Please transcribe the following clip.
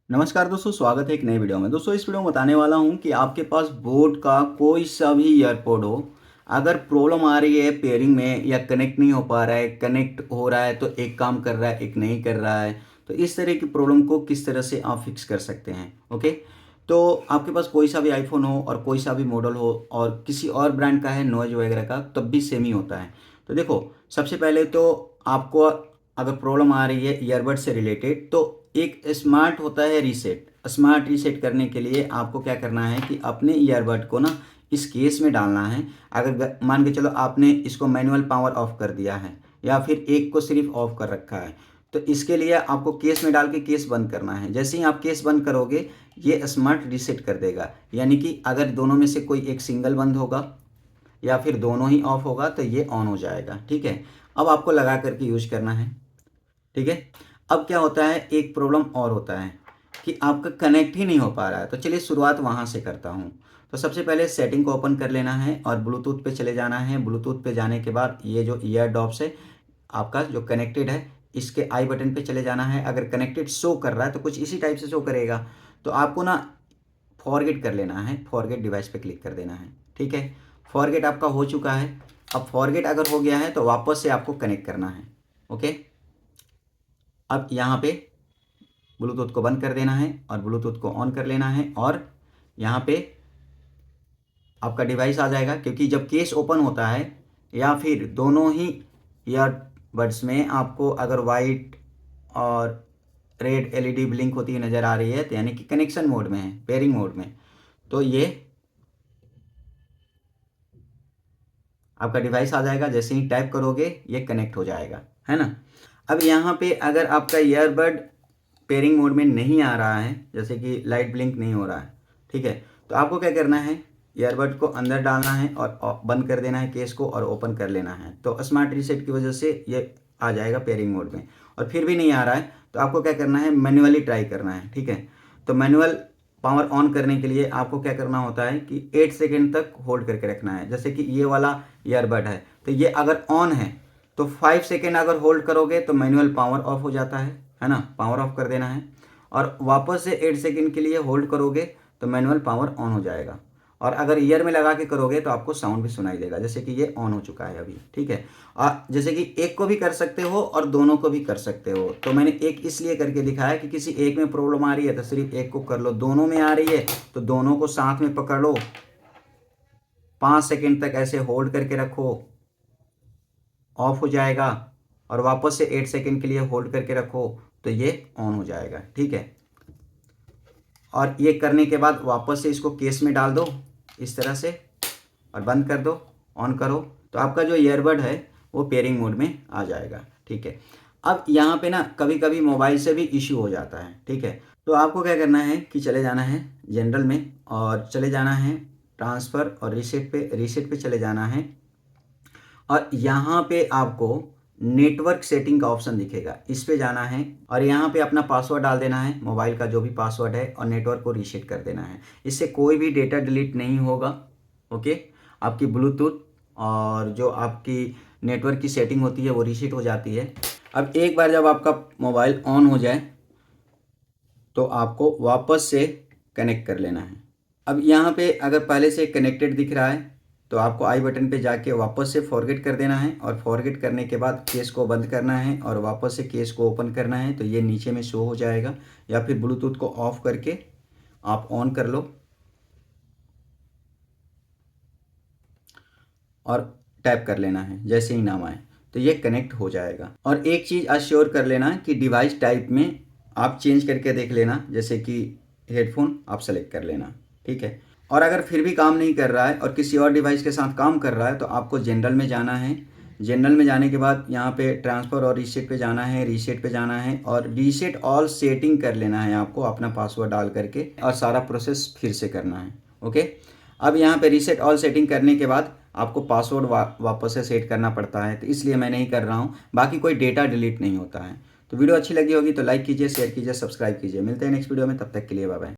नमस्कार दोस्तों, स्वागत है एक नए वीडियो में। दोस्तों इस वीडियो में बताने वाला हूं कि आपके पास बोट का कोई सा भी ईयरपोड हो, अगर प्रॉब्लम आ रही है पेयरिंग में या कनेक्ट नहीं हो पा रहा है, कनेक्ट हो रहा है तो एक काम कर रहा है एक नहीं कर रहा है, तो इस तरह की प्रॉब्लम को किस तरह से आप फिक्स कर सकते हैं। ओके, तो आपके पास कोई सा भी आईफोन हो और कोई सा भी मॉडल हो और किसी और ब्रांड का है नॉइज वगैरह का, तब भी सेम ही होता है। तो देखो, सबसे पहले तो आपको अगर प्रॉब्लम आ रही है ईयरबड से रिलेटेड, तो एक स्मार्ट होता है रीसेट। स्मार्ट रीसेट करने के लिए आपको क्या करना है कि अपने ईयरबड को ना इस केस में डालना है। अगर मान के चलो आपने इसको मैनुअल पावर ऑफ कर दिया है या फिर एक को सिर्फ ऑफ कर रखा है, तो इसके लिए आपको केस में डाल के केस बंद करना है। जैसे ही आप केस बंद करोगे ये स्मार्ट रीसेट कर देगा, यानी कि अगर दोनों में से कोई एक सिंगल बंद होगा या फिर दोनों ही ऑफ होगा तो ये ऑन हो जाएगा। ठीक है, अब आपको लगा करके यूज करना है। ठीक है, अब क्या होता है, एक प्रॉब्लम और होता है कि आपका कनेक्ट ही नहीं हो पा रहा है। तो चलिए शुरुआत वहाँ से करता हूँ। तो सबसे पहले सेटिंग को ओपन कर लेना है और ब्लूटूथ पे चले जाना है। ब्लूटूथ पे जाने के बाद ये जो ईयर डॉप्स है आपका जो कनेक्टेड है, इसके आई बटन पे चले जाना है। अगर कनेक्टेड शो कर रहा है तो कुछ इसी टाइप से शो करेगा, तो आपको ना फॉरगेट कर लेना है। फॉरगेट डिवाइस पे क्लिक कर देना है। ठीक है, फॉरगेट आपका हो चुका है। अब फॉरगेट अगर हो गया है तो वापस से आपको कनेक्ट करना है। ओके, अब यहाँ पे ब्लूटूथ को बंद कर देना है और ब्लूटूथ को ऑन कर लेना है और यहाँ पे आपका डिवाइस आ जाएगा। क्योंकि जब केस ओपन होता है या फिर दोनों ही ईयरबड्स में आपको अगर वाइट और रेड एलईडी ब्लिंक होती हुई नज़र आ रही है, तो यानी कि कनेक्शन मोड में है, पेयरिंग मोड में, तो ये आपका डिवाइस आ जाएगा। जैसे ही टाइप करोगे ये कनेक्ट हो जाएगा, है ना। अब यहाँ पे अगर आपका ईयरबड पेयरिंग मोड में नहीं आ रहा है, जैसे कि लाइट ब्लिंक नहीं हो रहा है, ठीक है, तो आपको क्या करना है, ईयरबड को अंदर डालना है और बंद कर देना है केस को और ओपन कर लेना है। तो स्मार्ट रीसेट की वजह से ये आ जाएगा पेयरिंग मोड में। और फिर भी नहीं आ रहा है तो आपको क्या करना है, मैन्युअली ट्राई करना है। ठीक है, तो मैनुअल पावर ऑन करने के लिए आपको क्या करना होता है कि 8 सेकेंड तक होल्ड करके रखना है। जैसे कि ये वाला ईयरबड है तो ये अगर ऑन है तो 5 सेकेंड अगर होल्ड करोगे तो मैनुअल पावर ऑफ हो जाता है ना, पावर ऑफ कर देना है। और वापस से 8 सेकेंड के लिए होल्ड करोगे तो मैनुअल पावर ऑन हो जाएगा। और अगर ईयर में लगा के करोगे तो आपको साउंड भी सुनाई देगा, जैसे कि ये ऑन हो चुका है अभी। ठीक है, जैसे कि एक को भी कर सकते हो और दोनों को भी कर सकते हो। तो मैंने एक इसलिए करके दिखाया कि किसी एक में प्रॉब्लम आ रही है तो सिर्फ एक को कर लो, दोनों में आ रही है तो दोनों को साथ में पकड़ लो, 5 सेकेंड तक ऐसे होल्ड करके रखो, ऑफ हो जाएगा। और वापस से 8 सेकेंड के लिए होल्ड करके रखो तो ये ऑन हो जाएगा। ठीक है, और ये करने के बाद वापस से इसको केस में डाल दो इस तरह से और बंद कर दो, ऑन करो, तो आपका जो ईयरबड है वो पेयरिंग मोड में आ जाएगा। ठीक है, अब यहाँ पे ना कभी कभी मोबाइल से भी इश्यू हो जाता है। ठीक है, तो आपको क्या करना है कि चले जाना है जनरल में और चले जाना है ट्रांसफ़र और रीसेट पे चले जाना है। और यहाँ पे आपको नेटवर्क सेटिंग का ऑप्शन दिखेगा, इस पे जाना है और यहाँ पे अपना पासवर्ड डाल देना है, मोबाइल का जो भी पासवर्ड है, और नेटवर्क को रीसेट कर देना है। इससे कोई भी डेटा डिलीट नहीं होगा। ओके, आपकी ब्लूटूथ और जो आपकी नेटवर्क की सेटिंग होती है वो रीसेट हो जाती है। अब एक बार जब आपका मोबाइल ऑन हो जाए तो आपको वापस से कनेक्ट कर लेना है। अब यहाँ पे अगर पहले से कनेक्टेड दिख रहा है तो आपको आई बटन पे जाके वापस से फॉरगेट कर देना है और फॉरगेट करने के बाद केस को बंद करना है और वापस से केस को ओपन करना है, तो ये नीचे में शो हो जाएगा। या फिर ब्लूटूथ को ऑफ करके आप ऑन कर लो और टैप कर लेना है, जैसे ही नाम आए तो ये कनेक्ट हो जाएगा। और एक चीज़ अश्योर कर लेना कि डिवाइस टाइप में आप चेंज करके देख लेना, जैसे कि हेडफोन आप सेलेक्ट कर लेना। ठीक है, और अगर फिर भी काम नहीं कर रहा है और किसी और डिवाइस के साथ काम कर रहा है तो आपको जनरल में जाना है। जनरल में जाने के बाद यहाँ पे ट्रांसफ़र और रीसेट पे जाना है, रीसेट पे जाना है और रीसेट ऑल सेटिंग कर लेना है आपको अपना पासवर्ड डाल करके, और सारा प्रोसेस फिर से करना है। ओके, अब यहाँ पे रीसेट ऑल सेटिंग करने के बाद आपको पासवर्ड वापस से सेट करना पड़ता है, तो इसलिए मैं नहीं कर रहा हूँ। बाकी कोई डेटा डिलीट नहीं होता है। तो वीडियो अच्छी लगी होगी तो लाइक कीजिए, शेयर कीजिए, सब्सक्राइब कीजिए। मिलते हैं नेक्स्ट वीडियो में, तब तक के लिए बाय बाय।